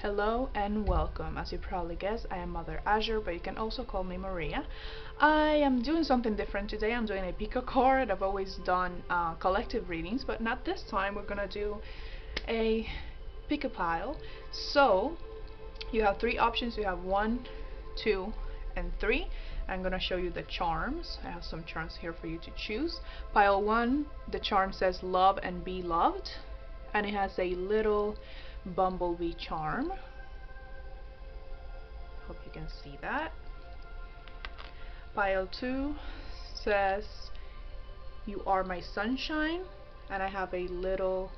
Hello and welcome. As you probably guessed, I am Mother Azure, but you can also call me Maria. I am doing something different today. I'm doing a pick a card. I've always done collective readings, but not this time. We're gonna do a pick a pile. So you have three options. You have 1, 2, and 3. I'm gonna show you the charms. I have some charms here for you to choose. Pile 1, the charm says love and be loved, and it has a little bumblebee charm. Hope you can see that. Pile 2 says you are my sunshine, and I have a little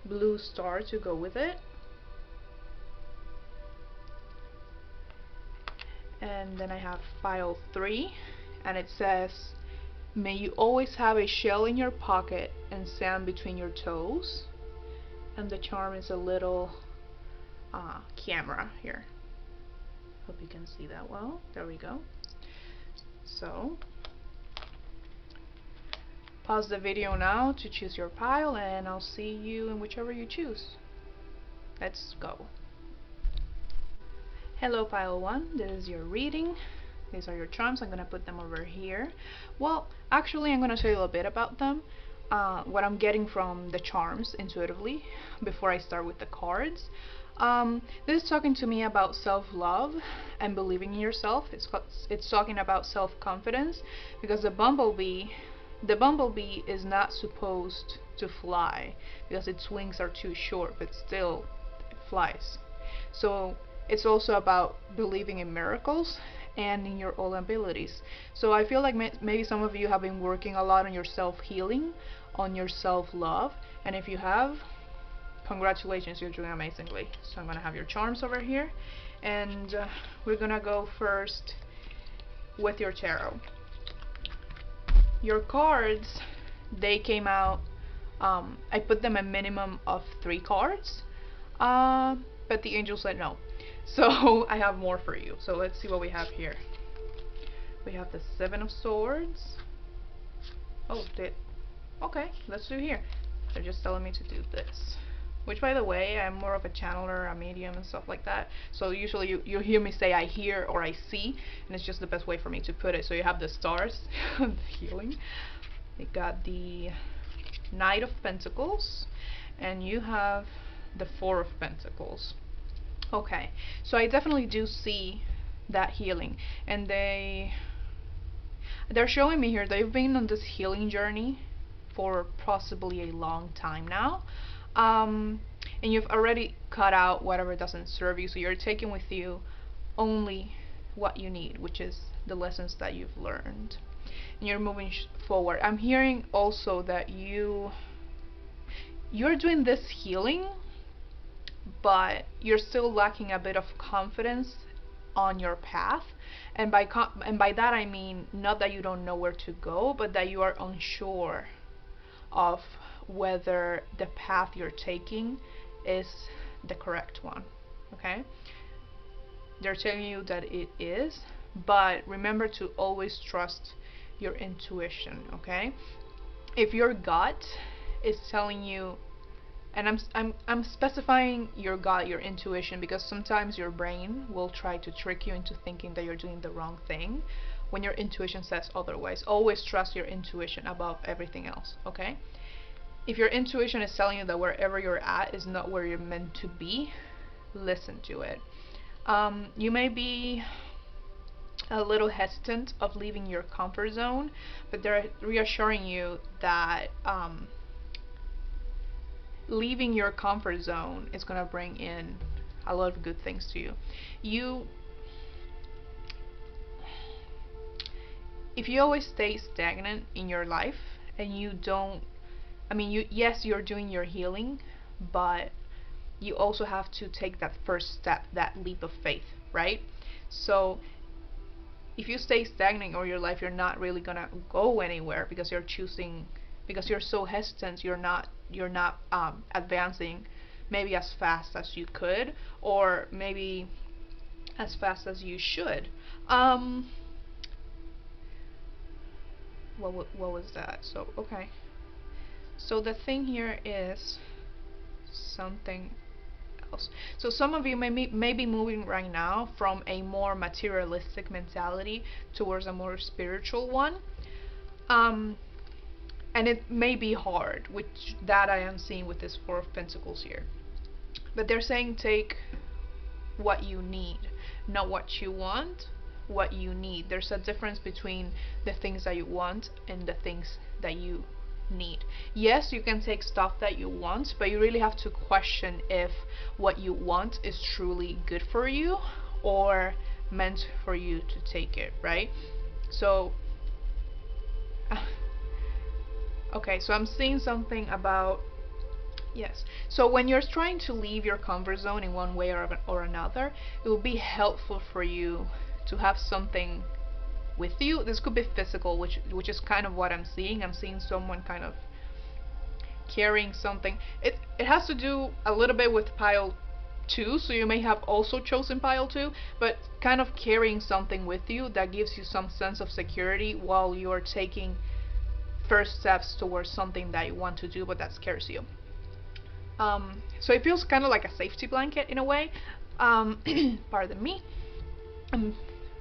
blue star to go with it. And then I have pile 3, and it says may you always have a shell in your pocket and sand between your toes. And the charm is a little camera here. Hope you can see that well. There we go. So pause the video now to choose your pile, and I'll see you in whichever you choose. Let's go. Hello pile 1, this is your reading. These are your charms. I'm gonna put them over here. Well, actually I'm gonna tell you a little bit about them. What I'm getting from the charms intuitively before I start with the cards. This is talking to me about self-love and believing in yourself. It's talking about self-confidence, because the bumblebee is not supposed to fly because its wings are too short, but still it flies. So it's also about believing in miracles and in your own abilities. So I feel like maybe some of you have been working a lot on your self-healing, on your self-love, and if you have, congratulations, you're doing amazingly. So I'm gonna have your charms over here, and we're gonna go first with your tarot. Your cards, they came out, I put them a minimum of 3 cards, but the angel said no. So I have more for you. So let's see what we have here. We have the 7 of Swords. Okay, let's do here. They're just telling me to do this. Which, by the way, I'm more of a channeler, a medium, and stuff like that. So usually you hear me say I hear or I see, and it's just the best way for me to put it. So you have the stars, the healing. You got the Knight of Pentacles, and you have the 4 of Pentacles. Okay, so I definitely do see that healing, and they're showing me here they've been on this healing journey for possibly a long time now, and you've already cut out whatever doesn't serve you, so you're taking with you only what you need, which is the lessons that you've learned, and you're moving forward. I'm hearing also that you're doing this healing, but you're still lacking a bit of confidence on your path, and by that I mean not that you don't know where to go, but that you are unsure of whether the path you're taking is the correct one. Okay, they're telling you that it is, but remember to always trust your intuition. Okay, if your gut is telling you, and I'm specifying your gut, your intuition, because sometimes your brain will try to trick you into thinking that you're doing the wrong thing when your intuition says otherwise. Always trust your intuition above everything else, okay? If your intuition is telling you that wherever you're at is not where you're meant to be, listen to it. You may be a little hesitant of leaving your comfort zone, but they're reassuring you that leaving your comfort zone is going to bring in a lot of good things to you. If you always stay stagnant in your life and you don't, yes, you're doing your healing, but you also have to take that first step, that leap of faith, right? So if you stay stagnant in your life, you're not really gonna go anywhere because you're so hesitant. You're not advancing maybe as fast as you could, or maybe as fast as you should. What was that? So okay, so the thing here is something else. So some of you may be moving right now from a more materialistic mentality towards a more spiritual one. And it may be hard, which that I am seeing with this Four of Pentacles here. But they're saying take what you need, not what you want, what you need. There's a difference between the things that you want and the things that you need. Yes, you can take stuff that you want, but you really have to question if what you want is truly good for you or meant for you to take it, right? So okay, so I'm seeing something about, yes, so when you're trying to leave your comfort zone in one way or another, it will be helpful for you to have something with you. This could be physical, which is kind of what I'm seeing. I'm seeing someone kind of carrying something. It has to do a little bit with pile 2, so you may have also chosen pile 2, but kind of carrying something with you that gives you some sense of security while you're taking first steps towards something that you want to do but that scares you. So it feels kind of like a safety blanket in a way. Pardon me. I'm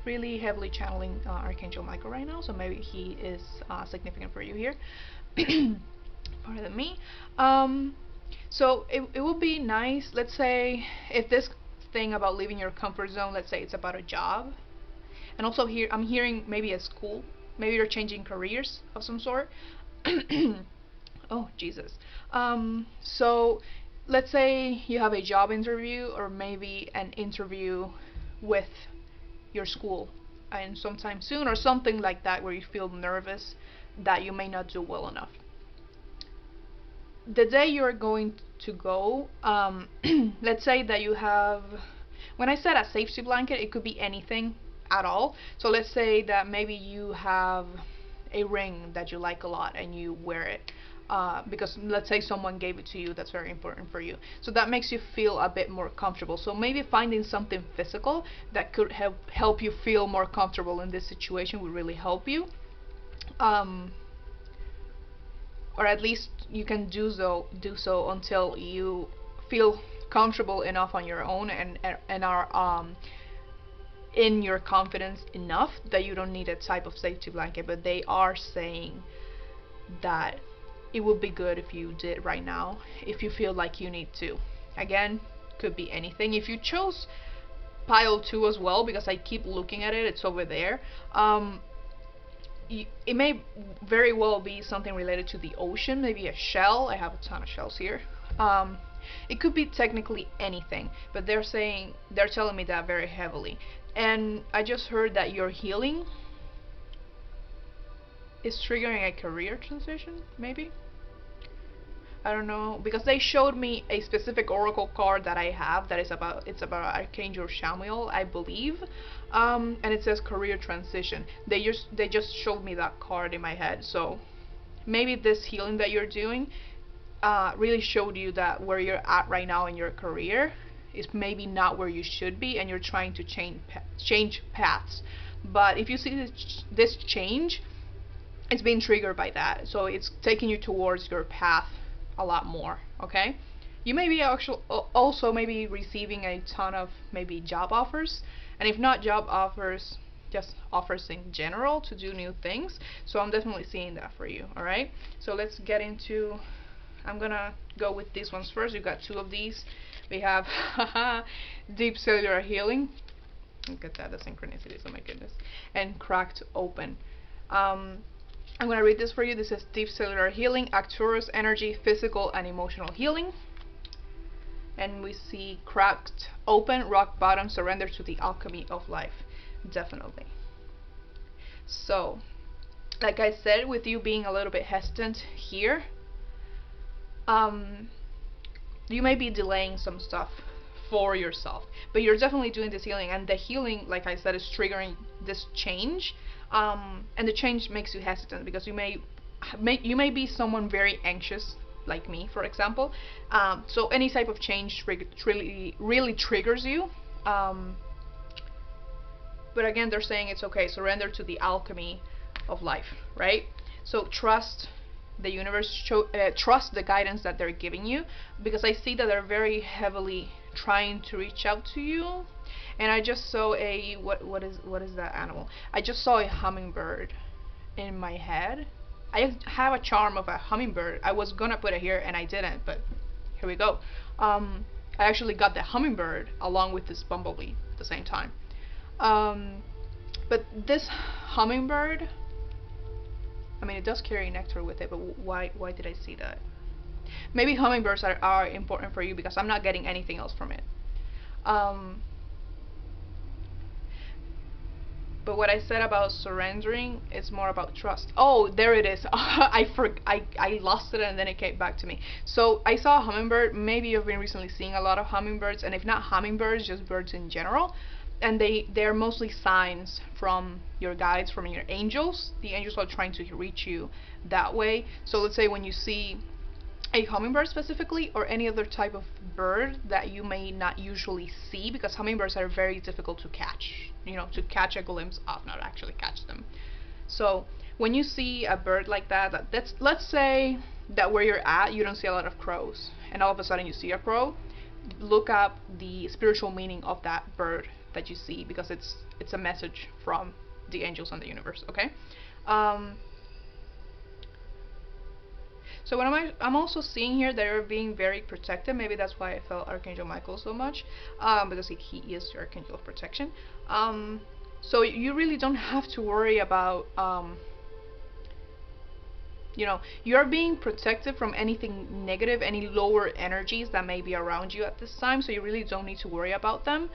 really heavily channeling Archangel Michael right now, so maybe he is significant for you here. Pardon me. So it would be nice, let's say, if this thing about leaving your comfort zone, let's say it's about a job, and also here I'm hearing maybe a school, maybe you're changing careers of some sort. Oh Jesus. So let's say you have a job interview or maybe an interview with your school and sometime soon or something like that, where you feel nervous that you may not do well enough. The day you're going to go, let's say that you have, when I said a safety blanket, it could be anything at all. So let's say that maybe you have a ring that you like a lot and you wear it because let's say someone gave it to you that's very important for you, so that makes you feel a bit more comfortable. So maybe finding something physical that could help you feel more comfortable in this situation would really help you, or at least you can do so until you feel comfortable enough on your own and are in your confidence enough that you don't need a type of safety blanket. But they are saying that it would be good if you did right now, if you feel like you need to. Again, could be anything. If you chose pile 2 as well, because I keep looking at it, it's over there, it may very well be something related to the ocean, maybe a shell. I have a ton of shells here. It could be technically anything, but they're telling me that very heavily. And I just heard that your healing is triggering a career transition, maybe? I don't know, because they showed me a specific oracle card that I have that is about Archangel Samuel, I believe, and it says career transition. They just showed me that card in my head. So maybe this healing that you're doing really showed you that where you're at right now in your career is maybe not where you should be, and you're trying to change paths. But if you see this change, it's being triggered by that, so it's taking you towards your path a lot more. Okay, you may be also maybe receiving a ton of maybe job offers, and if not job offers, just offers in general to do new things. So I'm definitely seeing that for you. All right, so let's get into, I'm gonna go with these ones first. You got 2 of these. We have deep cellular healing. Look at that, the synchronicities, oh my goodness. And cracked open. I'm going to read this for you. This is deep cellular healing, Arcturus energy, physical and emotional healing. And we see cracked open, rock bottom, surrender to the alchemy of life. Definitely. So, like I said, with you being a little bit hesitant here, you may be delaying some stuff for yourself, but you're definitely doing this healing, and the healing, like I said, is triggering this change, and the change makes you hesitant because you may be someone very anxious, like me, for example. So any type of change really triggers you. But again, they're saying it's okay. Surrender to the alchemy of life, right? So trust the universe trust the guidance that they're giving you, because I see that they're very heavily trying to reach out to you. And I just saw a what is that animal? I just saw a hummingbird in my head. I have a charm of a hummingbird. I was gonna put it here and I didn't, but here we go. I actually got the hummingbird along with this bumblebee at the same time. But this hummingbird, I mean, it does carry nectar with it, but why did I see that? Maybe hummingbirds are important for you, because I'm not getting anything else from it. But what I said about surrendering is more about trust. Oh, there it is. I lost it and then it came back to me. So I saw a hummingbird. Maybe you've been recently seeing a lot of hummingbirds, and if not hummingbirds, just birds in general. And they're mostly signs from your guides, from your angels. The angels are trying to reach you that way. So let's say when you see a hummingbird specifically, or any other type of bird that you may not usually see, because hummingbirds are very difficult to catch, to catch a glimpse of, not actually catch them. So when you see a bird like that's, let's say that where you're at you don't see a lot of crows, and all of a sudden you see a crow, look up the spiritual meaning of that bird that you see, because it's a message from the angels and the universe. Okay. So what I'm also seeing here, they're being very protective. Maybe that's why I felt Archangel Michael so much, because he is your archangel of protection. So you really don't have to worry about, you're being protected from anything negative, any lower energies that may be around you at this time. So you really don't need to worry about them.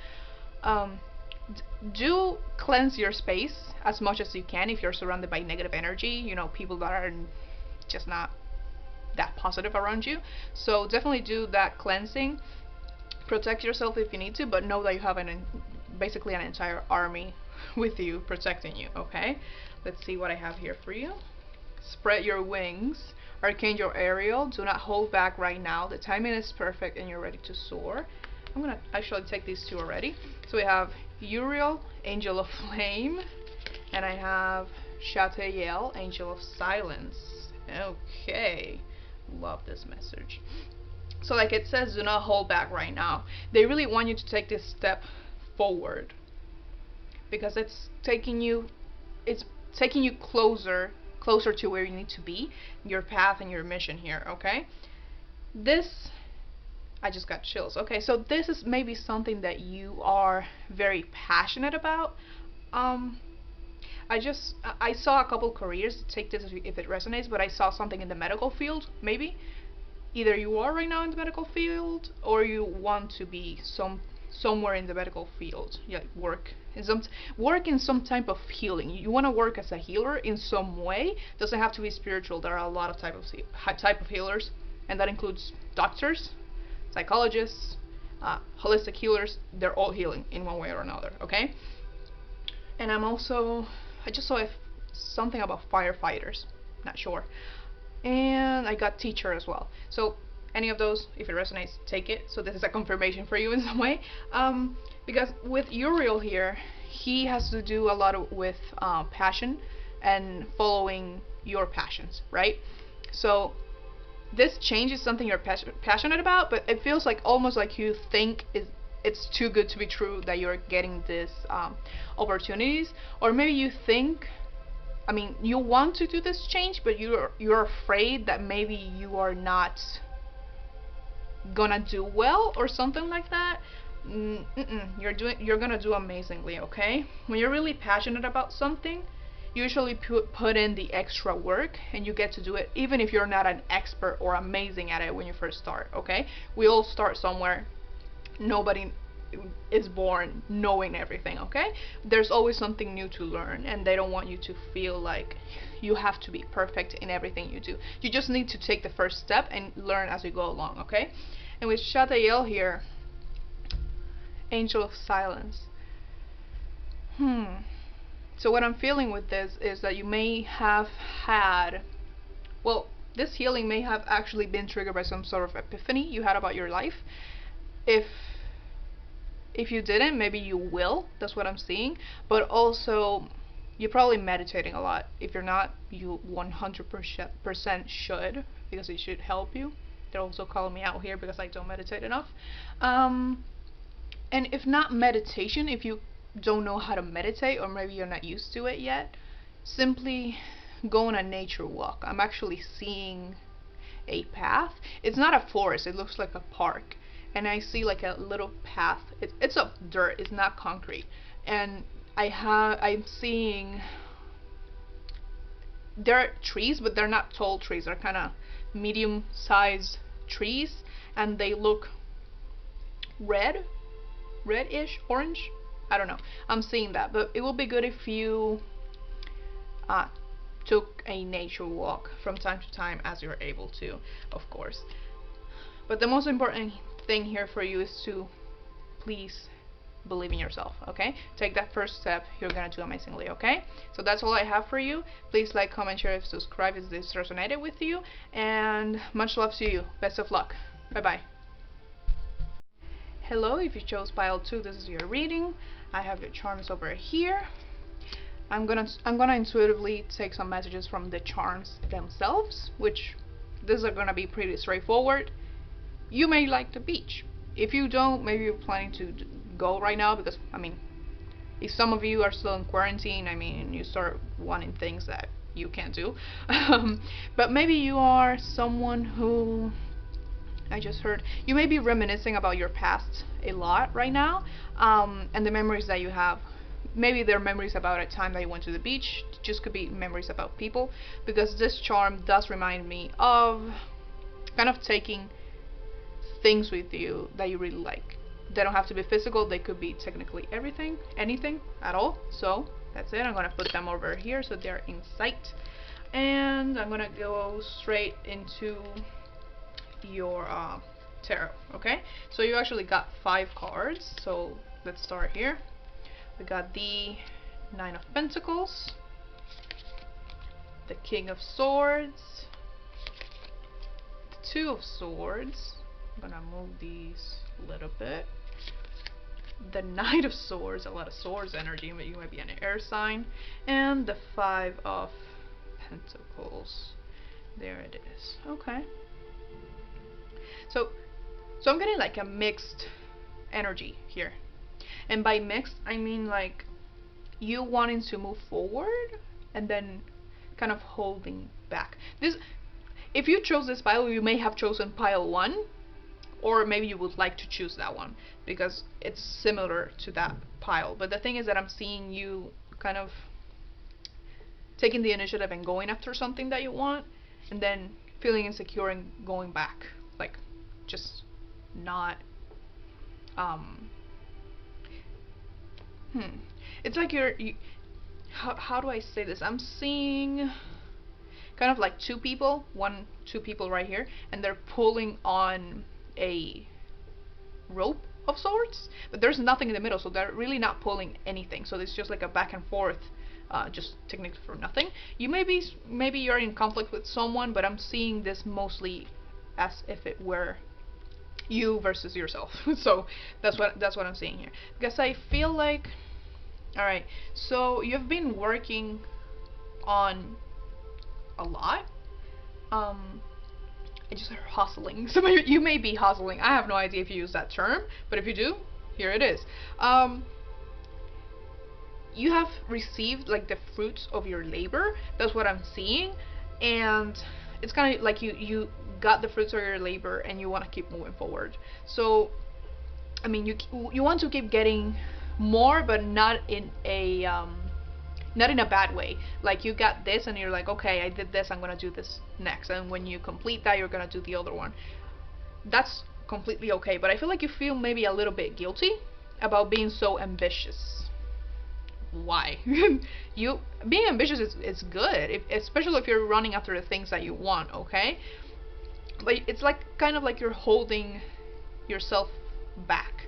Do cleanse your space as much as you can if you're surrounded by negative energy, people that are just not that positive around you. So definitely do that cleansing. Protect yourself if you need to, but know that you have basically an entire army with you protecting you. Okay, let's see what I have here for you. Spread your wings. Archangel Ariel, do not hold back right now. The timing is perfect and you're ready to soar. I'm gonna actually take these two already. So we have Uriel, Angel of Flame, and I have Shatael, Angel of Silence. Okay, love this message. So like it says, do not hold back right now. They really want you to take this step forward, because it's taking you closer to where you need to be, your path and your mission here. Okay, I just got chills. Okay, so this is maybe something that you are very passionate about. I saw a couple careers. Take this if it resonates, but I saw something in the medical field. Maybe either you are right now in the medical field, or you want to be somewhere in the medical field. Yeah, work in some type of healing. You want to work as a healer in some way. Doesn't have to be spiritual. There are a lot of type of healers, and that includes doctors, psychologists, holistic healers. They're all healing in one way or another. Okay. And I just saw something about firefighters, not sure. And I got teacher as well. So any of those, if it resonates, take it. So this is a confirmation for you in some way. Because with Uriel here, he has to do a lot with passion and following your passions, right? So this change is something you're passionate about, but it feels like almost like you think it's too good to be true that you're getting these opportunities, or maybe you think, I mean, you want to do this change, but you're afraid that maybe you are not gonna do well or something like that. You're gonna do amazingly. Okay, when you're really passionate about something, usually put in the extra work, and you get to do it even if you're not an expert or amazing at it when you first start. Okay, we all start somewhere. Nobody is born knowing everything. Okay, there's always something new to learn, and they don't want you to feel like you have to be perfect in everything you do. You just need to take the first step and learn as you go along. Okay, and with Shatael here, Angel of Silence. So what I'm feeling with this is that you may have had, well, this healing may have actually been triggered by some sort of epiphany you had about your life. If you didn't, maybe you will. That's what I'm seeing. But also, you're probably meditating a lot. If you're not, you 100% should, because it should help you. They're also calling me out here because I don't meditate enough. And if not meditation, if you don't know how to meditate, or maybe you're not used to it yet, simply go on a nature walk. I'm actually seeing a path. It's not a forest, it looks like a park. And I see like a little path. It's of dirt, it's not concrete. And I'm seeing, there are trees, but they're not tall trees. They're kind of medium sized trees, and they look reddish, orange. I don't know. I'm seeing that, but it will be good if you took a nature walk from time to time as you're able to, of course. But the most important thing here for you is to please believe in yourself, okay? Take that first step, you're gonna do amazingly, okay? So that's all I have for you. Please like, comment, share, and subscribe if this resonated with you, and much love to you. Best of luck. Bye bye. Hello, if you chose pile 2, this is your reading. I have your charms over here. I'm gonna intuitively take some messages from the charms themselves, which these are gonna be pretty straightforward. You may like the beach. If you don't, maybe you're planning to go right now, because I mean, if some of you are still in quarantine, I mean, you start wanting things that you can't do. But maybe you are someone who, I just heard, you may be reminiscing about your past a lot right now, and the memories that you have. Maybe they're memories about a time that you went to the beach, just could be memories about people, because this charm does remind me of kind of taking things with you that you really like. They don't have to be physical, they could be technically anything at all. So that's it. I'm gonna put them over here so they're in sight, and I'm gonna go straight into your tarot. Okay, so you actually got 5 cards, so let's start here. We got the 9 of Pentacles, the King of Swords, the 2 of Swords. I'm gonna move these a little bit. The Knight of Swords, a lot of swords energy, but you might be an air sign, and the 5 of Pentacles. There it is. Okay. So I'm getting like a mixed energy here, and by mixed I mean like you wanting to move forward and then kind of holding back. This, if you chose this pile, you may have chosen pile 1. Or maybe you would like to choose that one because it's similar to that pile. But the thing is that I'm seeing you kind of taking the initiative and going after something that you want, and then feeling insecure and going back, like just not it's like how do I say this? I'm seeing kind of like two people right here, and they're pulling on a rope of sorts, but there's nothing in the middle, so they're really not pulling anything. So it's just like a back and forth, just technically for nothing. You maybe you're in conflict with someone, but I'm seeing this mostly as if it were you versus yourself. So that's what I'm seeing here, because I feel like, all right, so you've been working on a lot. I just heard hustling. So you may be hustling. I have no idea if you use that term, but if you do, here it is. You have received like the fruits of your labor. That's what I'm seeing, and it's kind of like you got the fruits of your labor and you want to keep moving forward. So I mean, you want to keep getting more, but not in a bad way. Like you got this and you're like, okay, I did this, I'm gonna do this next, and when you complete that, you're gonna do the other one. That's completely okay, but I feel like you feel maybe a little bit guilty about being so ambitious. Why? Being ambitious is good, especially if you're running after the things that you want, okay? But it's like kind of like you're holding yourself back.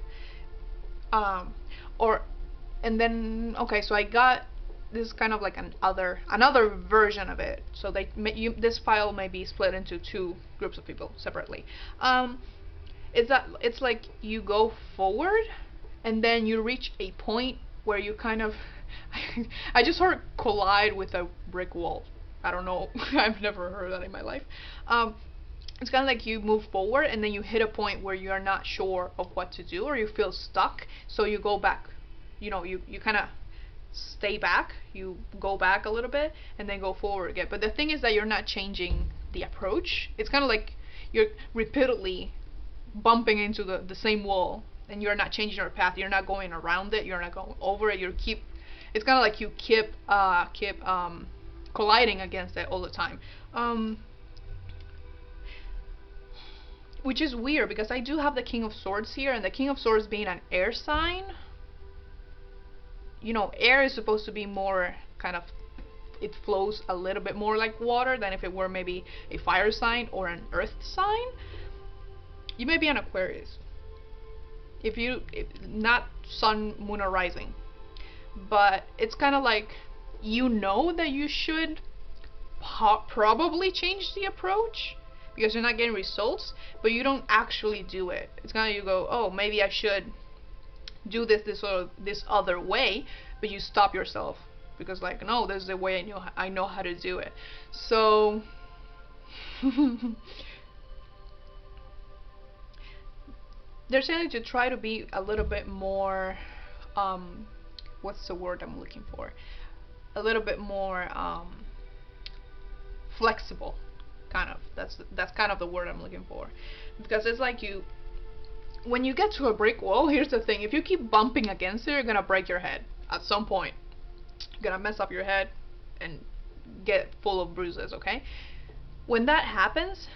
And then okay, so I got this is kind of like another version of it. So this file may be split into 2 groups of people separately. It's like you go forward and then you reach a point where you kind of I just heard collide with a brick wall. I don't know. I've never heard that in my life. It's kind of like you move forward and then you hit a point where you are not sure of what to do, or you feel stuck, so you go back. You know, you kind of stay back, you go back a little bit and then go forward again. But the thing is that you're not changing the approach. It's kind of like you're repeatedly bumping into the same wall, and you're not changing your path. You're not going around it, you're not going over it. It's kind of like you keep colliding against it all the time, which is weird because I do have the King of Swords here, and the King of Swords being an air sign, you know, air is supposed to be more kind of, it flows a little bit more like water than if it were maybe a fire sign or an earth sign. You may be an Aquarius, if not sun, moon, or rising, but it's kind of like, you know that you should probably change the approach because you're not getting results, but you don't actually do it. It's kind of, you go, oh, maybe I should do this or this other way, but you stop yourself because, like, no, this is the way I know how to do it. So they're saying to try to be a little bit more what's the word I'm looking for, a little bit more flexible, kind of. That's kind of the word I'm looking for, because it's like, when you get to a brick wall, here's the thing: if you keep bumping against it, you're gonna break your head at some point. You're gonna mess up your head and get full of bruises. Okay, when that happens,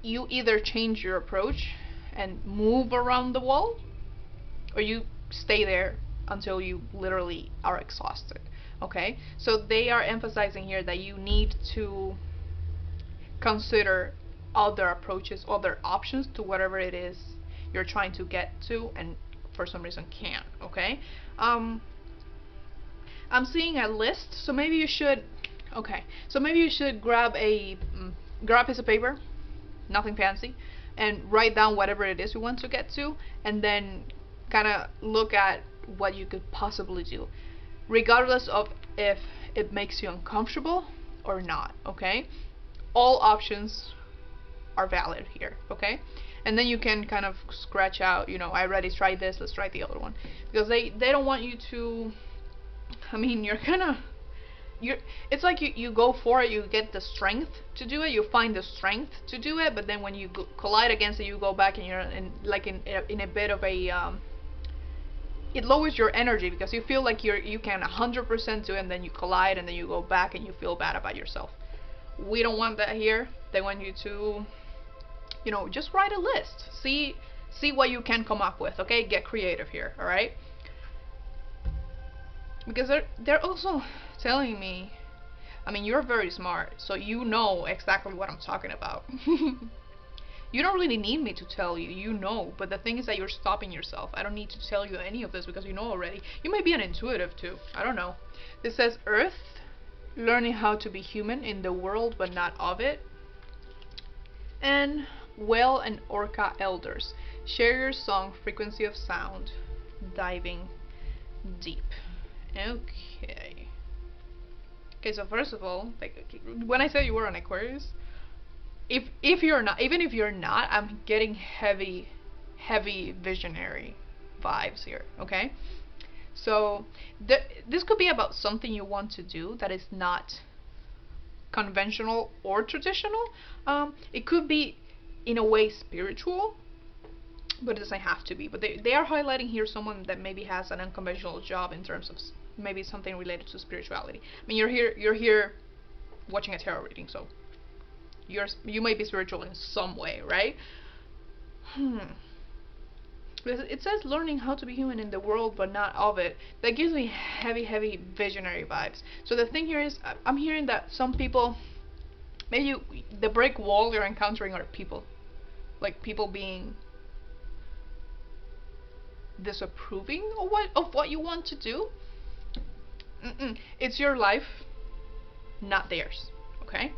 you either change your approach and move around the wall, or you stay there until you literally are exhausted. Okay, so they are emphasizing here that you need to consider other approaches, other options to whatever it is you're trying to get to, and for some reason can't. Okay, I'm seeing a list, so maybe you should, grab a piece of paper, nothing fancy, and write down whatever it is you want to get to, and then kind of look at what you could possibly do, regardless of if it makes you uncomfortable or not. Okay, all options are valid here. Okay, and then you can kind of scratch out, you know, I already tried this, let's try the other one, because they don't want you to, I mean, it's like you go for it, you get the strength to do it, you find the strength to do it, but then when you collide against it, you go back and you're in a bit of a it lowers your energy because you feel like you can 100% do it, and then you collide and then you go back and you feel bad about yourself. We don't want that here. They want you to, you know, just write a list, see what you can come up with. Okay, get creative here. All right, because they're also telling me, I mean, you're very smart, so you know exactly what I'm talking about. You don't really need me to tell you, you know, but the thing is that you're stopping yourself. I don't need to tell you any of this because you know already. You may be an intuitive too, I don't know. This says Earth, learning how to be human in the world but not of it. And Whale and Orca elders, share your song, frequency of sound, diving deep. Okay. Okay, so first of all, like, when I say you were an Aquarius, if you're not, even if you're not, I'm getting heavy visionary vibes here. Okay, so this could be about something you want to do that is not conventional or traditional. It could be in a way spiritual, but it doesn't have to be. But they are highlighting here someone that maybe has an unconventional job in terms of maybe something related to spirituality. I mean, you're here watching a tarot reading, so you may be spiritual in some way, right? It says learning how to be human in the world but not of it. That gives me heavy visionary vibes. So the thing here is, I'm hearing that some people, maybe the brick wall you're encountering are people, like people being disapproving of what you want to do. It's your life, not theirs. Okay,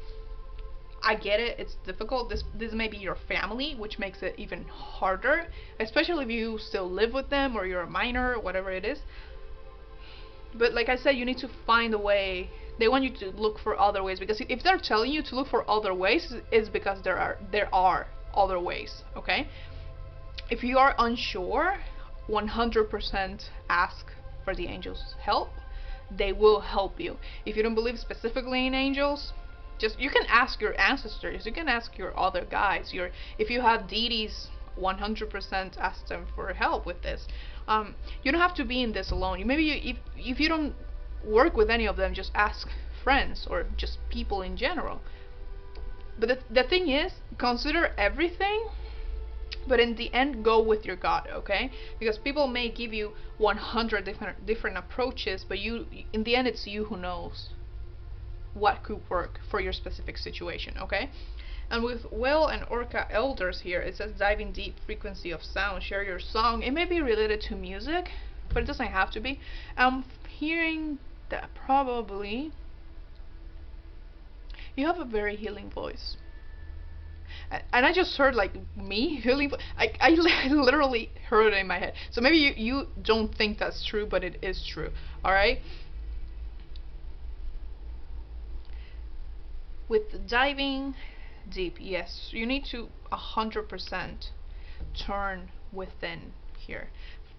I get it, it's difficult. This may be your family, which makes it even harder, especially if you still live with them or you're a minor or whatever it is. But like I said, you need to find a way. They want you to look for other ways, because if they're telling you to look for other ways, it's because there are other ways. Okay. If you are unsure, 100% ask for the angels' help. They will help you. If you don't believe specifically in angels, just you can ask your ancestors. You can ask your other guides. If you have deities, 100% ask them for help with this. You don't have to be in this alone. If you don't work with any of them, just ask friends or just people in general. But the thing is, consider everything, but in the end, go with your gut, okay? Because people may give you 100 different approaches, but in the end, it's you who knows what could work for your specific situation, okay? And with Whale and Orca elders here, it says dive in deep frequency of sound, share your song. It may be related to music, but it doesn't have to be. I'm hearing that probably you have a very healing voice. And I just heard like me healing. I literally heard it in my head. So maybe you don't think that's true, but it is true. All right. With diving deep, yes, you need to 100% turn within here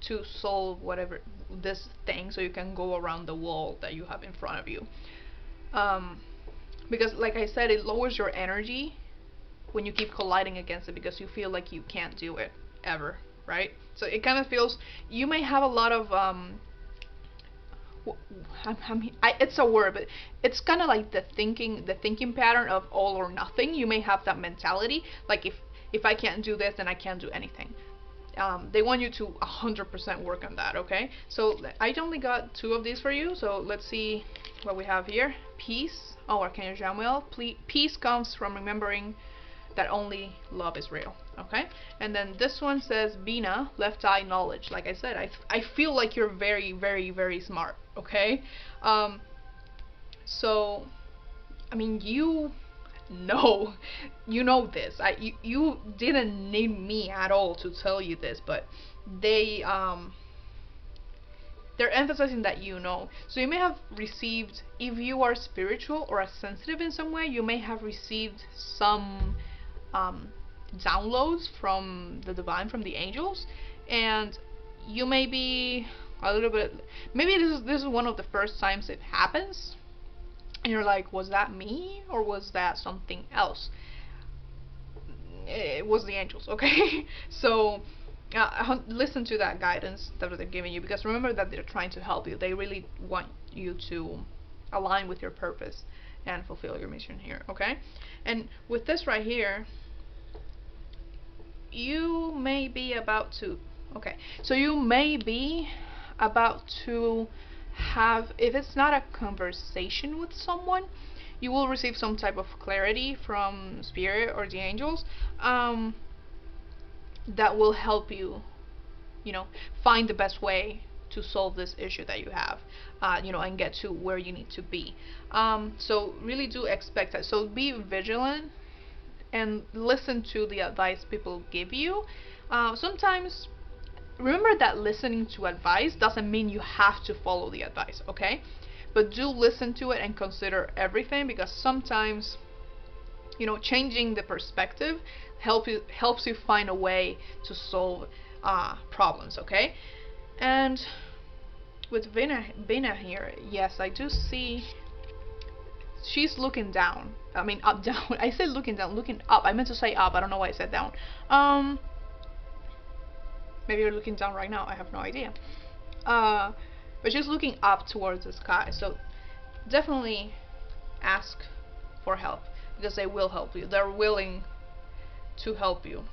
to solve whatever this thing, so you can go around the wall that you have in front of you. Because like I said, it lowers your energy when you keep colliding against it, because you feel like you can't do it ever, right? So it kind of feels, you may have a lot of it's a word, but it's kind of like the thinking pattern of all or nothing. You may have that mentality, like if I can't do this, then I can't do anything. They want you to 100% work on that, okay? So I only got 2 of these for you, so let's see what we have here. Peace. Oh, Archangel Samuel. Peace comes from remembering that only love is real, okay? And then this one says Bina, left eye knowledge. Like I said, I feel like you're very, very, very smart, okay? So, I mean, you know this. You didn't need me at all to tell you this, but they're emphasizing that you know. So you may have received, if you are spiritual or sensitive in some way, you may have received some downloads from the divine, from the angels, and you may be a little bit, maybe this is one of the first times it happens, and you're like, was that me or was that something else? It was the angels, okay? So listen to that guidance that they're giving you, because remember that they're trying to help you. They really want you to align with your purpose and fulfill your mission here, okay? And with this right here, you may be about to, okay, so you may be about to have, if it's not a conversation with someone, you will receive some type of clarity from spirit or the angels, that will help you, find the best way to solve this issue that you have, and get to where you need to be. So really do expect that. So be vigilant and listen to the advice people give you. Sometimes remember that listening to advice doesn't mean you have to follow the advice, okay? But do listen to it and consider everything, because sometimes, changing the perspective helps you find a way to solve problems, okay? And with Bina here, yes, I do see she's looking down. I mean up, down. I said looking down, looking up. I meant to say up. I don't know why I said down. Maybe you're looking down right now. I have no idea. But she's looking up towards the sky. So definitely ask for help, because they will help you. They're willing to help you.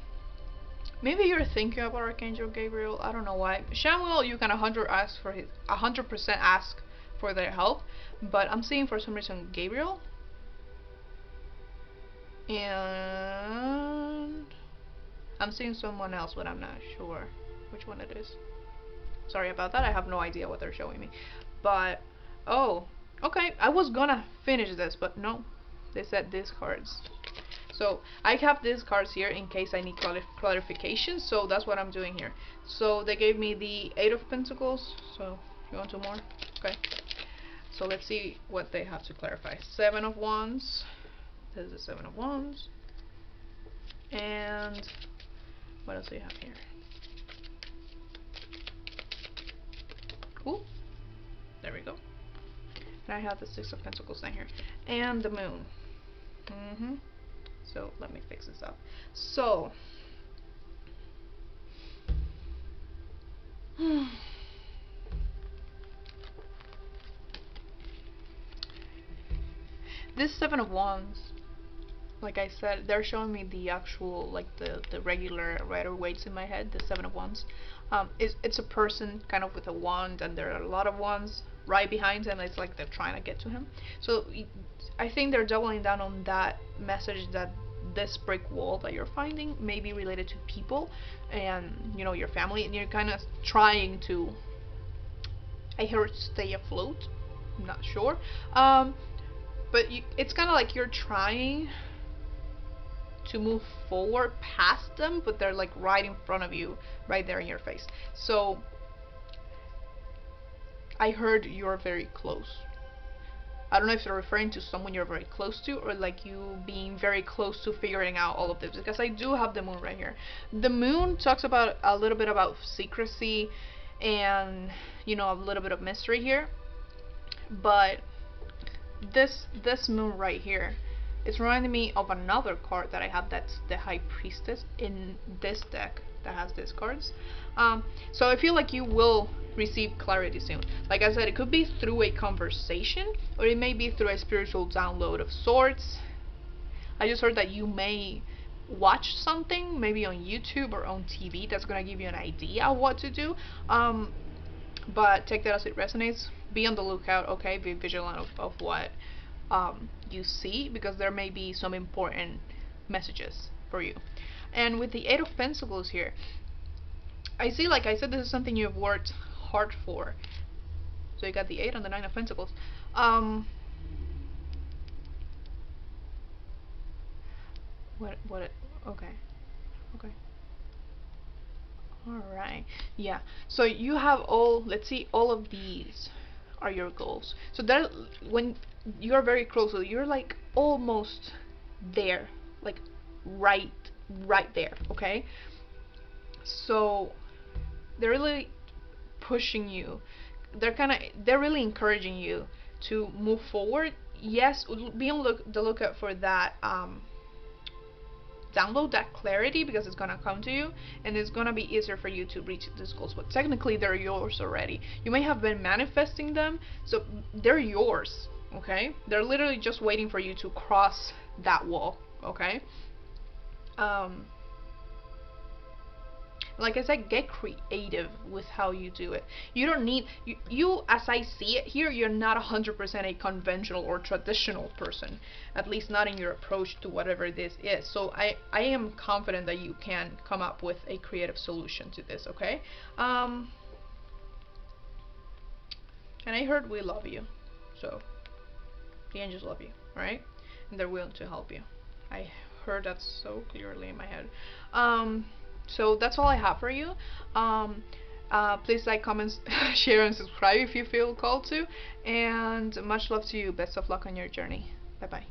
Maybe you're thinking about Archangel Gabriel. I don't know why. Samuel, you can 100% ask for their help, but I'm seeing for some reason Gabriel, and I'm seeing someone else, but I'm not sure which one it is. Sorry about that. I have no idea what they're showing me. But oh, okay. I was gonna finish this, but no. They said these cards. So I have these cards here in case I need clarification. So that's what I'm doing here. So they gave me the 8 of Pentacles. So You want two more? Okay. So let's see what they have to clarify. Seven of Wands. This is the Seven of Wands. And what else do you have here? Ooh. There we go. And I have the Six of Pentacles down here. And the Moon. So let me fix this up. So this Seven of Wands, like I said, they're showing me the actual, like the regular Rider-Waite in my head, the Seven of Wands. It's a person kind of with a wand, and there are a lot of wands right behind him. It's like they're trying to get to him. So I think they're doubling down on that message, that this brick wall that you're finding may be related to people and, you know, your family, and you're kind of trying to, I heard, stay afloat. I'm not sure. But it's kind of like you're trying to move forward past them, but they're like right in front of you, right there in your face. So I heard you're very close. I don't know if they're referring to someone you're very close to, or like you being very close to figuring out all of this, because I do have the Moon right here. The Moon talks about a little bit about secrecy and, you know, a little bit of mystery here. But this Moon right here, it's reminding me of another card that I have, that's the High Priestess in this deck that has these cards. So I feel like you will receive clarity soon. Like I said, it could be through a conversation, or it may be through a spiritual download of sorts. I just heard that you may watch something, maybe on YouTube or on TV, that's gonna give you an idea of what to do. But take that as it resonates. Be on the lookout, okay? Be vigilant of what you see, because there may be some important messages for you. And with the Eight of Pentacles here, I see, like I said, this is something you've worked hard for. So you got the 8 and the 9 of Pentacles. Okay. Alright. Yeah. So you have let's see, all of these are your goals. So that when you're very close, so you're like almost there. Like right there, okay? So they're really pushing you. They're really encouraging you to move forward. Yes, be on the lookout for that download, that clarity, because it's gonna come to you, and it's gonna be easier for you to reach these goals. But technically they're yours already. You may have been manifesting them, so they're yours, okay? They're literally just waiting for you to cross that wall, okay? Like I said, get creative with how you do it. You don't need, you as I see it here, you're not 100% a conventional or traditional person, at least not in your approach to whatever this is. So I am confident that you can come up with a creative solution to this, okay? And I heard we love you, so the angels love you, right? And they're willing to help you. I heard that so clearly in my head. So that's all I have for you. Please like, comment, share, and subscribe if you feel called to. And much love to you. Best of luck on your journey. Bye bye.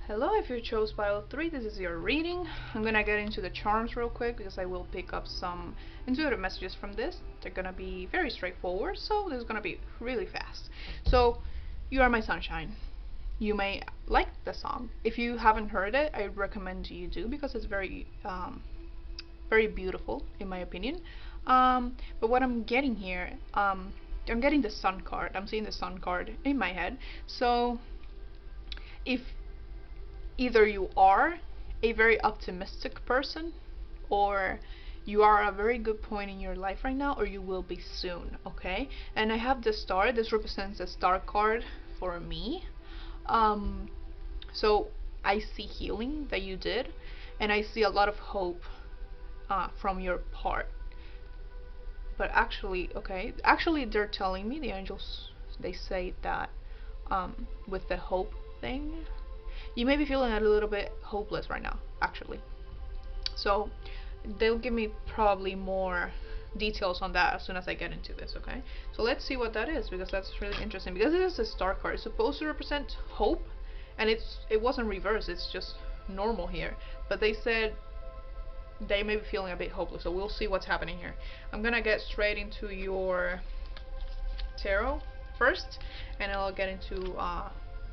Hello, if you chose pile 3, this is your reading. I'm gonna get into the charms real quick, because I will pick up some intuitive messages from this. They're gonna be very straightforward, so this is gonna be really fast. So, you are my sunshine. You may like the song. If you haven't heard it, I recommend you do, because it's very very beautiful in my opinion. But what I'm getting here, I'm getting the Sun card. I'm seeing the Sun card in my head. So if either you are a very optimistic person, or you are at a very good point in your life right now, or you will be soon, okay? And I have the star. This represents the star card for me. So I see healing that you did, and I see a lot of hope from your part. But actually, okay, they're telling me, the angels, they say that with the hope thing, you may be feeling a little bit hopeless right now, actually. So they'll give me probably more details on that as soon as I get into this, okay? So let's see what that is, because that's really interesting. Because it is a star card, it's supposed to represent hope, and it wasn't reversed, it's just normal here. But they said they may be feeling a bit hopeless, so we'll see what's happening here. I'm gonna get straight into your tarot first, and I'll get into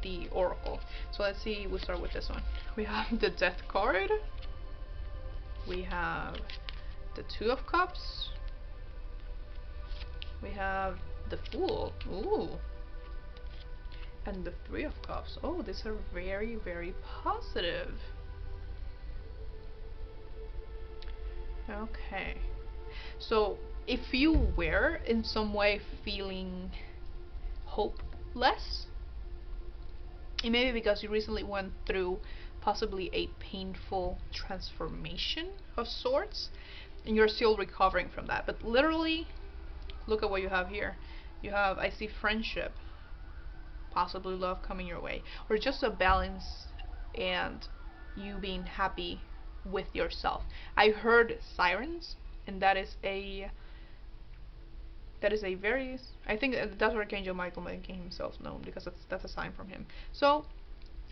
the oracle. So let's see, we'll start with this one. We have the Death card, we have the Two of Cups, we have the Fool, ooh, and the Three of Cups. Oh, these are very, very positive. Okay, so if you were in some way feeling hopeless, it may be because you recently went through possibly a painful transformation of sorts, and you're still recovering from that. But literally, look at what you have here. You have, I see, friendship, possibly love coming your way, or just a balance and you being happy with yourself. I heard sirens, and that is a very, I think that's where Archangel Michael making himself known, because that's a sign from him. So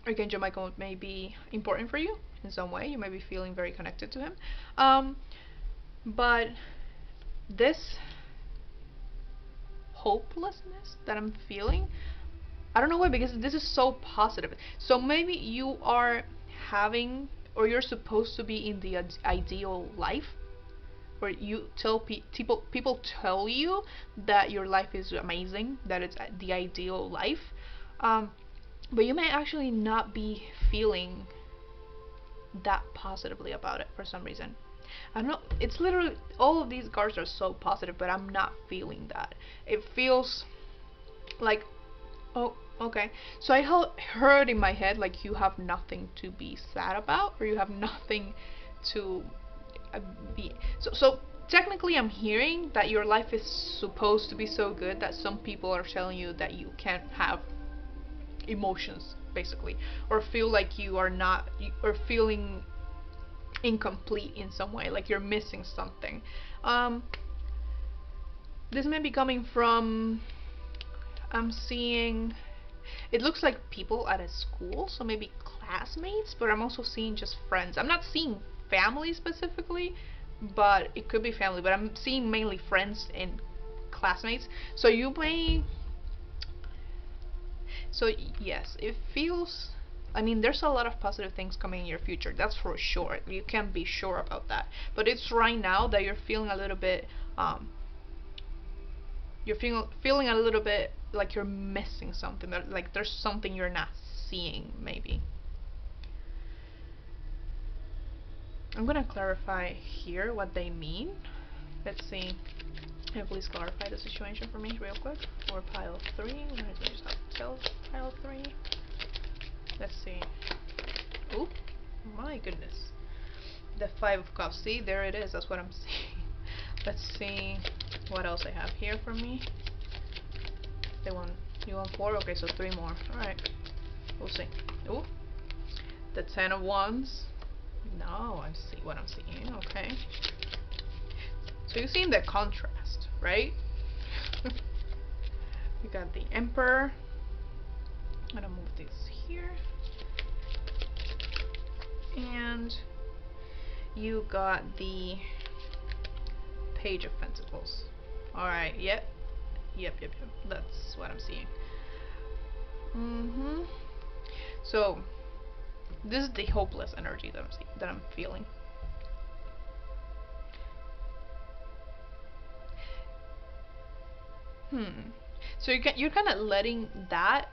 Archangel Michael may be important for you in some way. You may be feeling very connected to him, but this hopelessness that I'm feeling, I don't know why, because this is so positive. So maybe you are having, or you're supposed to be in the ideal life, where you tell people tell you that your life is amazing, that it's the ideal life, but you may actually not be feeling that positively about it for some reason. I don't know, it's literally, all of these cards are so positive, but I'm not feeling that. It feels like, oh, okay. So I heard in my head, like, you have nothing to be sad about, or you have nothing to be. So technically, I'm hearing that your life is supposed to be so good that some people are telling you that you can't have emotions, basically, or feel like you are not, or feeling incomplete in some way, like you're missing something. This may be coming from, I'm seeing, it looks like people at a school, so maybe classmates, but I'm also seeing just friends. I'm not seeing family specifically, but it could be family, but I'm seeing mainly friends and classmates. So you may, so yes, it feels, I mean, there's a lot of positive things coming in your future, that's for sure. You can be sure about that. But it's right now that you're feeling a little bit, you're feeling a little bit like you're missing something, that, like, there's something you're not seeing, maybe. I'm gonna clarify here what they mean. Let's see. Please clarify the situation for me real quick. Or pile 3. Where is it? Just have to tell pile 3. Let's see. Oh my goodness. The 5 of Cups. See, there it is. That's what I'm seeing. Let's see what else I have here for me. You want 4? Okay, so 3 more. Alright. We'll see. Oh. The 10 of Wands. No, I see what I'm seeing. Okay. So you're seeing the contrast, right? We got the Emperor. I'm gonna move this here. And you got the Page of Pentacles. Alright, yep. Yep. That's what I'm seeing. So this is the hopeless energy that I'm feeling. So you're kind of letting that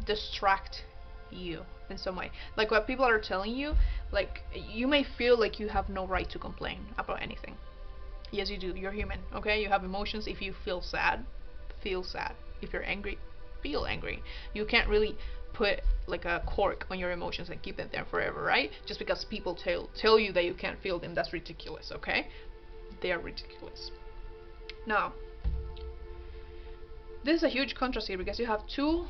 distract you in some way. Like, what people are telling you, like, you may feel like you have no right to complain about anything. Yes, you do. You're human, okay? You have emotions. If you feel sad, feel sad. If you're angry, feel angry. You can't really put like a cork on your emotions and keep them there forever, right? Just because people tell you that you can't feel them, that's ridiculous, okay? They are ridiculous. Now, this is a huge contrast here, because you have 2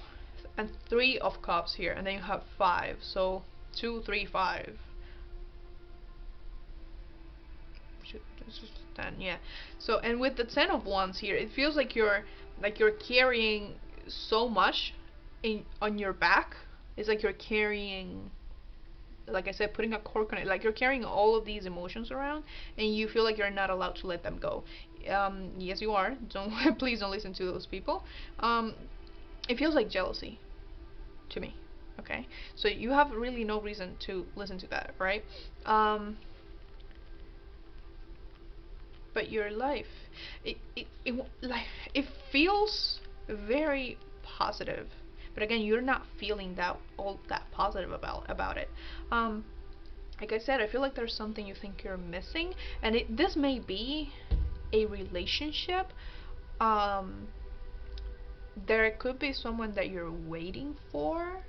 and 3 of Cups here, and then you have 5. So 2, 3, 5. This is 10, yeah. So, and with the 10 of Wands here, it feels like you're carrying so much on your back. It's like you're carrying, like I said, putting a cork on it. Like you're carrying all of these emotions around, and you feel like you're not allowed to let them go. Yes, you are. Don't please don't listen to those people. It feels like jealousy to me. Okay, so you have really no reason to listen to that, right? But your life, it feels very positive, but again, you're not feeling that all that positive about it. Like I said, I feel like there's something you think you're missing, and this may be a relationship. There could be someone that you're waiting for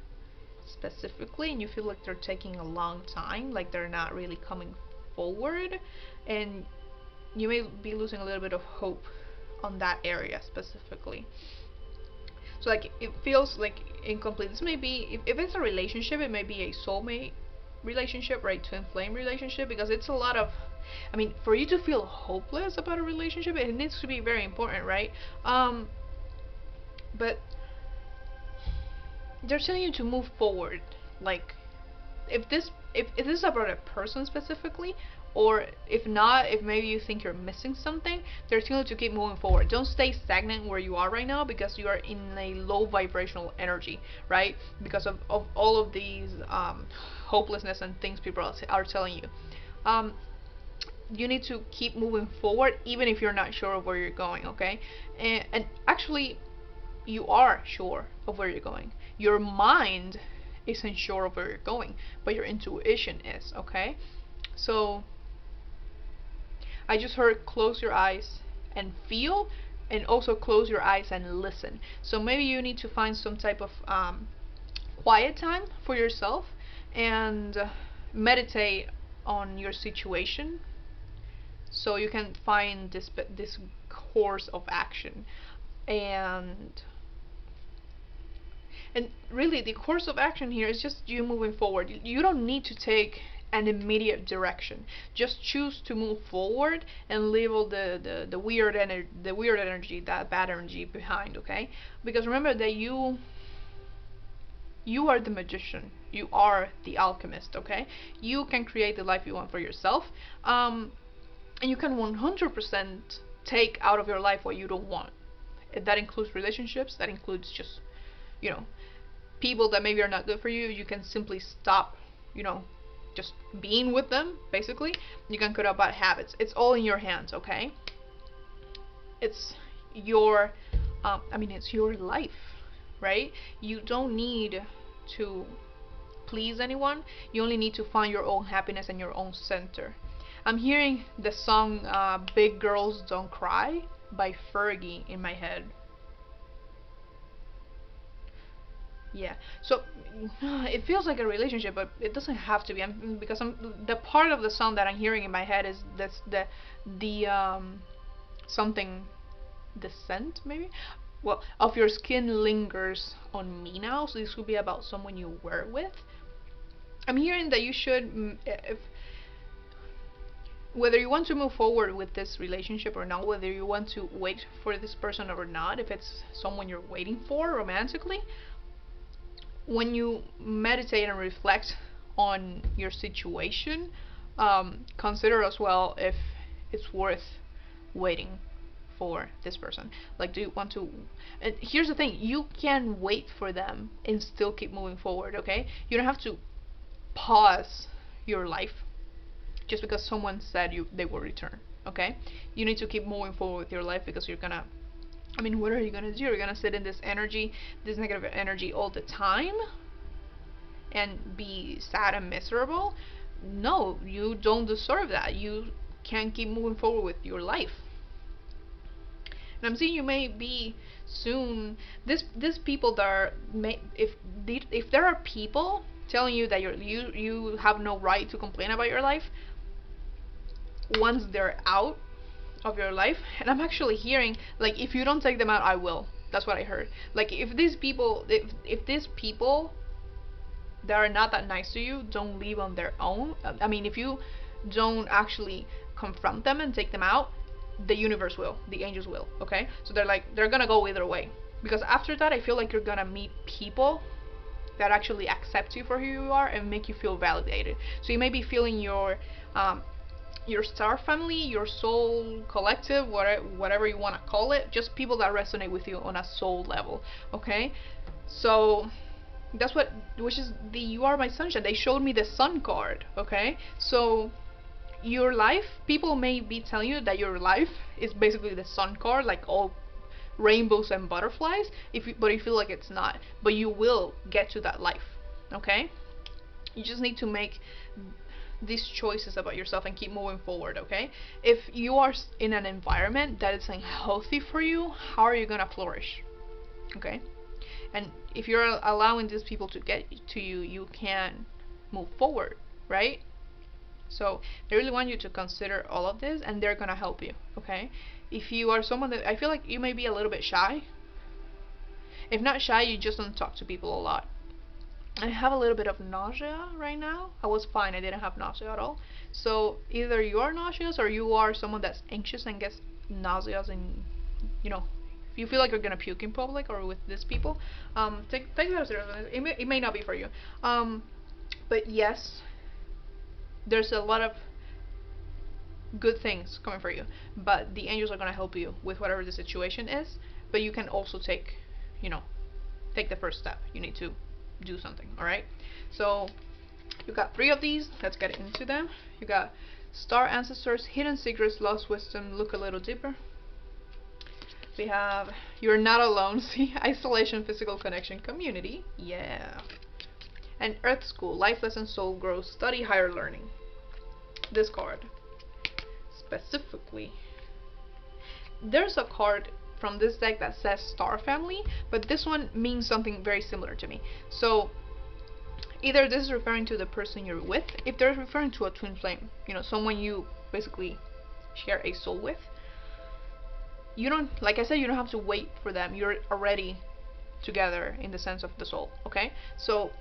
specifically, and you feel like they're taking a long time, like they're not really coming forward, and you may be losing a little bit of hope on that area specifically. So like it feels like incomplete. This may be, if it's a relationship, it may be a soulmate relationship, right? Twin flame relationship, because it's a lot of, I mean, for you to feel hopeless about a relationship, it needs to be very important, right? But they're telling you to move forward. Like if this is about a person specifically, or if not, if maybe you think you're missing something, they're telling you to keep moving forward. Don't stay stagnant where you are right now, because you are in a low vibrational energy, right? Because of all of these hopelessness and things people are telling you. You need to keep moving forward even if you're not sure of where you're going, okay? And actually, you are sure of where you're going. Your mind isn't sure of where you're going, but your intuition is, okay? So I just heard close your eyes and feel, and also close your eyes and listen. So maybe you need to find some type of quiet time for yourself, and meditate on your situation, so you can find this course of action. And really, the course of action here is just you moving forward. You don't need to take an immediate direction. Just choose to move forward and leave all the weird energy, that bad energy behind, okay? Because remember that you are the magician. You are the alchemist, okay? You can create the life you want for yourself. And you can 100% take out of your life what you don't want. That includes relationships, that includes just, people that maybe are not good for you. You can simply stop, just being with them, basically. You can cut out bad habits. It's all in your hands, okay? It's your, it's your life, right? You don't need to please anyone. You only need to find your own happiness and your own center. I'm hearing the song Big Girls Don't Cry by Fergie in my head. Yeah, so it feels like a relationship, but it doesn't have to be. Because the part of the song that I'm hearing in my head is the something, the scent maybe. Well, of your skin lingers on me now. So this could be about someone you were with. I'm hearing that you should, whether you want to move forward with this relationship or not, whether you want to wait for this person or not, if it's someone you're waiting for romantically, when you meditate and reflect on your situation, consider as well if it's worth waiting for this person. Like, do you want to, and here's the thing, you can wait for them and still keep moving forward, okay? You don't have to pause your life just because someone said they will return, okay? You need to keep moving forward with your life, because you're gonna, what are you gonna do? You're gonna sit in this energy, this negative energy all the time and be sad and miserable? No, you don't deserve that. You can keep moving forward with your life. And I'm seeing you may be soon, this people that are, if there are people telling you that you have no right to complain about your life once they're out of your life. And I'm actually hearing, like, if you don't take them out, I will. That's what I heard. Like, if these people that are not that nice to you don't leave on their own, if you don't actually confront them and take them out, the universe will, the angels will, okay? So they're gonna go either way. Because after that, I feel like you're gonna meet people that actually accept you for who you are and make you feel validated. So you may be feeling your star family, your soul collective, whatever you want to call it, just people that resonate with you on a soul level, okay? So that's which is the You Are My Sunshine. They showed me the sun card, okay? So your life, people may be telling you that your life is basically the sun card, like all rainbows and butterflies, but you feel like it's not. But you will get to that life, okay? You just need to make these choices about yourself and keep moving forward, okay? If you are in an environment that is unhealthy for you, how are you gonna flourish, okay? And if you're allowing these people to get to you, you can move forward, right? So they really want you to consider all of this, and they're gonna help you, okay? If you are someone that, I feel like you may be a little bit shy. If not shy, you just don't talk to people a lot. I have a little bit of nausea right now. I was fine, I didn't have nausea at all. So either you are nauseous or you are someone that's anxious and gets nauseous, and you know, if you feel like you're gonna puke in public or with these people, take that seriously. It may not be for you. But yes, there's a lot of good things coming for you, but the angels are gonna help you with whatever the situation is. But you can also take the first step. You need to do something. Alright, so you got 3 of these. Let's get into them. You got Star Ancestors, Hidden Secrets, Lost Wisdom, Look a Little Deeper. We have You're Not Alone, see, Isolation, Physical Connection, Community, yeah, and Earth School, Life Lesson, Soul Growth, Study Higher Learning. This card specifically, there's a card from this deck that says Star Family, but this one means something very similar to me. So either this is referring to the person you're with, if they're referring to a twin flame, someone you basically share a soul with, you don't, like I said, you don't have to wait for them. You're already together in the sense of the soul, okay? So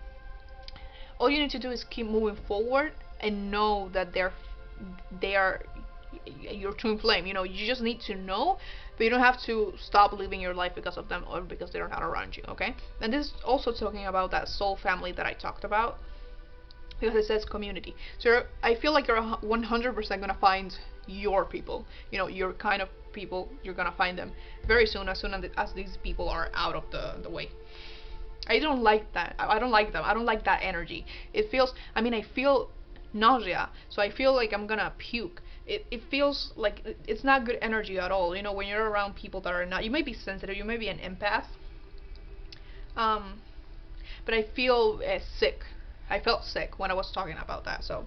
all you need to do is keep moving forward and know that they are your twin flame. You just need to know, but you don't have to stop living your life because of them or because they're not around you, okay? And this is also talking about that soul family that I talked about, because it says community. So I feel like you're 100% gonna find your people, your kind of people. You're gonna find them very soon, as these people are out of the way. I don't like that. I don't like them. I don't like that energy. It feels, I feel nausea, so I feel like I'm gonna puke. It feels like it's not good energy at all. When you're around people that are not, you may be sensitive, you may be an empath, but I feel sick. I felt sick when I was talking about that. So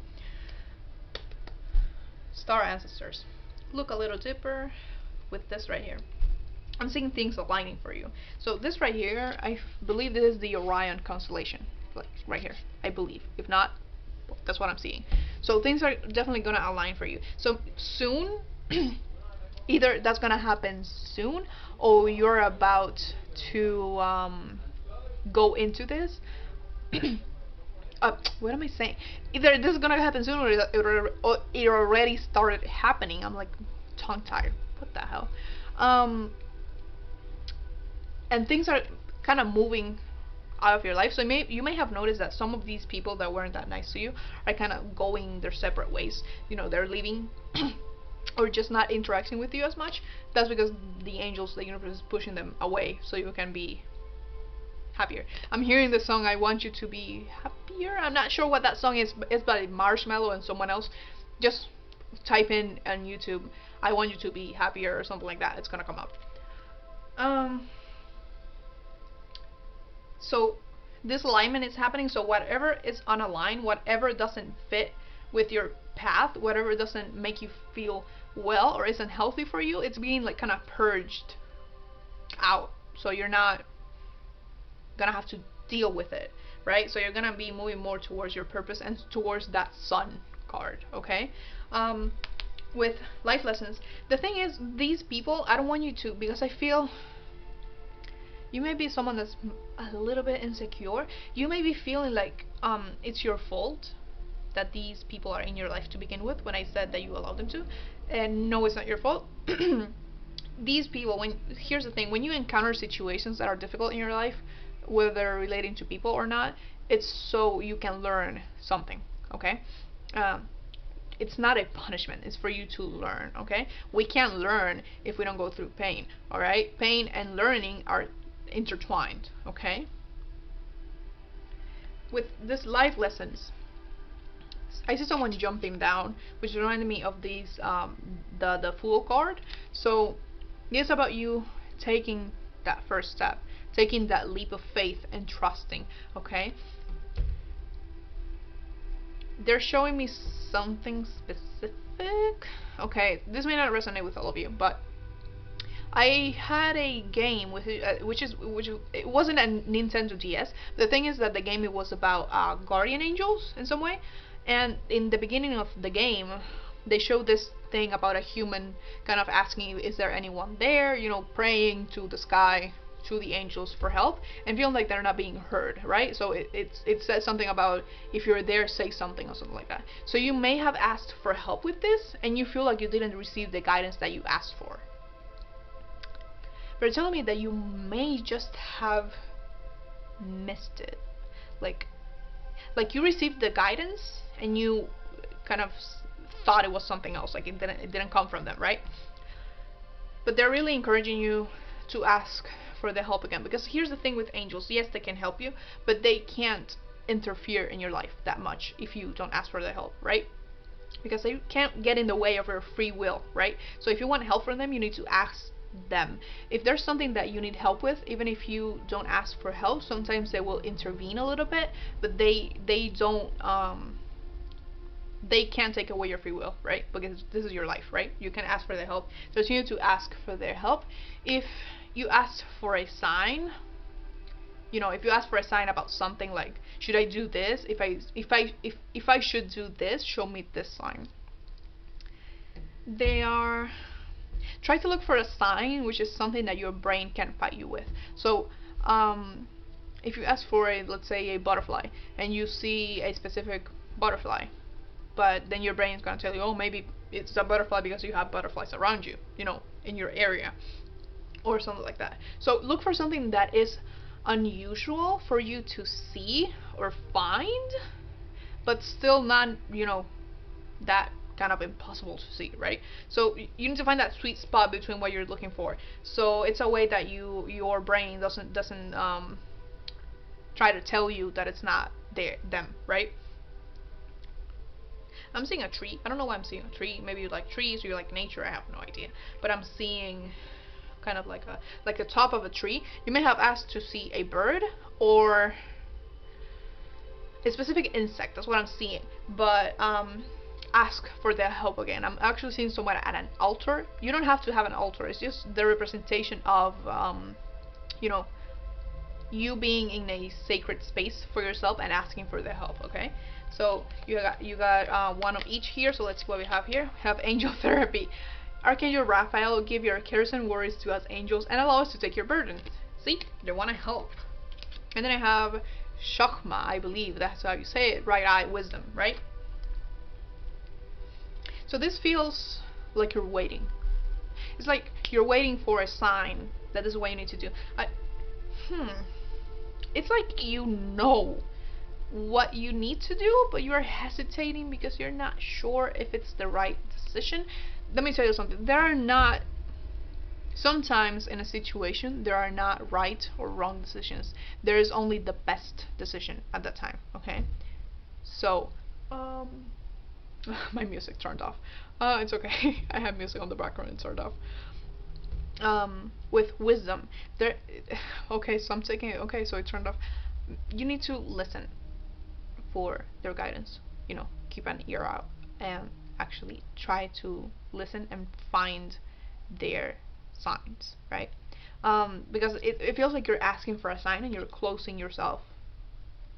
Star Ancestors, Look a Little Deeper with this right here. I'm seeing things aligning for you. So this right here, I believe this is the Orion constellation, like right here, I believe. If not, that's what I'm seeing. So things are definitely gonna align for you. So soon, either that's gonna happen soon, or you're about to go into this. What am I saying? Either this is gonna happen soon, or it already started happening. I'm like tongue tied. What the hell? And things are kind of moving out of your life. So you may have noticed that some of these people that weren't that nice to you are kind of going their separate ways. They're leaving or just not interacting with you as much. That's because the angels, the universe, is pushing them away so you can be happier. I'm hearing the song I Want You to Be Happier. I'm not sure what that song is. It's by Marshmello and someone else. Just type in on YouTube, I Want You to Be Happier, or something like that. It's gonna come up. So this alignment is happening. So whatever is unaligned, whatever doesn't fit with your path, whatever doesn't make you feel well or isn't healthy for you, it's being like kind of purged out. So you're not gonna have to deal with it, right? So you're gonna be moving more towards your purpose and towards that sun card, okay? With life lessons, the thing is, these people, I don't want you to, because I feel you may be someone that's a little bit insecure. You may be feeling like it's your fault that these people are in your life to begin with when I said that you allowed them to. And no, it's not your fault. These people, here's the thing, when you encounter situations that are difficult in your life, whether relating to people or not, it's so you can learn something, okay? It's not a punishment, it's for you to learn, okay? We can't learn if we don't go through pain, all right? Pain and learning are intertwined, okay? With this life lessons, I see someone jumping down, which reminded me of these the Fool card. So it's about you taking that first step, taking that leap of faith and trusting, okay? They're showing me something specific. Okay, this may not resonate with all of you, but I had a game with which it wasn't a Nintendo DS. The thing is that the game, it was about guardian angels in some way, and in the beginning of the game, they showed this thing about a human kind of asking, is there anyone there? You know, praying to the sky, to the angels for help, and feeling like they're not being heard, right? So it says something about, if you're there, say something or something like that. So you may have asked for help with this, and you feel like you didn't receive the guidance that you asked for. They're telling me that you may just have missed it, like you received the guidance and you kind of thought it was something else, like it didn't come from them, right? But they're really encouraging you to ask for the help again, because here's the thing with angels, yes, they can help you, but they can't interfere in your life that much if you don't ask for the help, right? Because they can't get in the way of your free will, right? So if you want help from them, you need to ask them. If there's something that you need help with, even if you don't ask for help, sometimes they will intervene a little bit, but they don't they can't take away your free will, right? Because this is your life, right? You can ask for their help. So you need to ask for their help. If you ask for a sign, you know, if you ask for a sign about something like, should I do this? If I should do this, show me this sign. They are try to look for a sign which is something that your brain can fight you with. So if you ask for a, let's say, a butterfly, and you see a specific butterfly, but then your brain is going to tell you, oh, maybe it's a butterfly because you have butterflies around you, you know, in your area, or something like that. So look for something that is unusual for you to see or find, but still not, you know, that kind of impossible to see, right? So you need to find that sweet spot between what you're looking for. So it's a way that your brain doesn't try to tell you that it's not them, right? I'm seeing a tree. I don't know why I'm seeing a tree. Maybe you like trees or you like nature. I have no idea. But I'm seeing kind of like the top of a tree. You may have asked to see a bird or a specific insect. That's what I'm seeing. But ask for their help again. I'm actually seeing someone at an altar. You don't have to have an altar. It's just the representation of you know, you being in a sacred space for yourself and asking for their help. Okay, so you got one of each here. So let's see what we have here. We have angel therapy. Archangel Raphael, give your cares and worries to us angels and allow us to take your burdens. See, they want to help. And then I have Shakma, I believe that's how you say it, right eye wisdom, right? So this feels like you're waiting. It's like you're waiting for a sign that this is what you need to do. It's like you know what you need to do, but you're hesitating because you're not sure if it's the right decision. Let me tell you something. Sometimes in a situation, there are not right or wrong decisions. There is only the best decision at that time, okay? So, my music turned off. It's okay. I have music on the background and turned off. With wisdom, okay, so I'm taking it. Okay, so it turned off. You need to listen for their guidance. You know, keep an ear out and actually try to listen and find their signs, right? Because it feels like you're asking for a sign and you're closing yourself.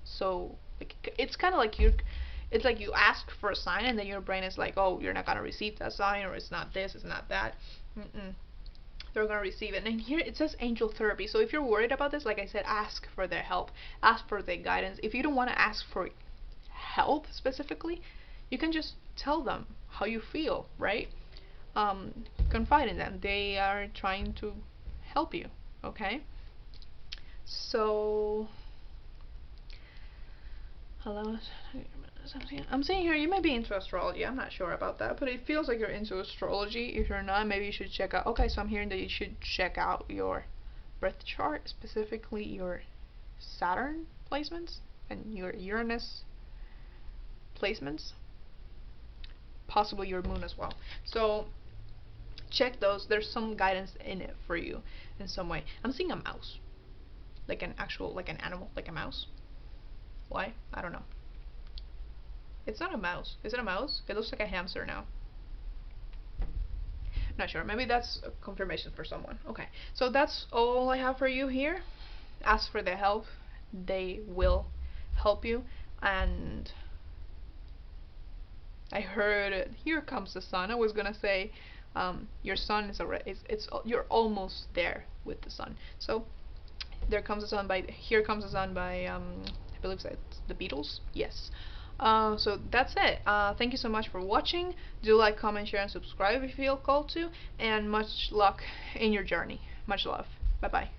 So like, it's kind of like it's like you ask for a sign and then your brain is like, oh, you're not gonna receive that sign, or it's not this, it's not that. They're gonna receive it. And here it says angel therapy. So if you're worried about this, like I said, ask for their help, ask for their guidance. If you don't want to ask for health specifically, you can just tell them how you feel, right? Confide in them. They are trying to help you, okay? So, hello. I'm seeing here you may be into astrology. I'm not sure about that, but it feels like you're into astrology. If you're not, maybe you should check out. Okay, so I'm hearing that you should check out your birth chart, specifically your Saturn placements and your Uranus placements, possibly your moon as well. So check those. There's some guidance in it for you in some way. I'm seeing a mouse, like an actual, like an animal, like a mouse. Why? I don't know. It's not a mouse. Is it a mouse? It looks like a hamster now. Not sure. Maybe that's a confirmation for someone. Okay, so that's all I have for you here. Ask for their help. They will help you. And I heard, here comes the sun. I was gonna say, your sun is already, you're almost there with the sun. So there comes the sun by, here comes the sun by, I believe it's the Beatles. Yes. So that's it. Thank you so much for watching. Do like, comment, share, and subscribe if you feel called to. And much luck in your journey. Much love. Bye bye.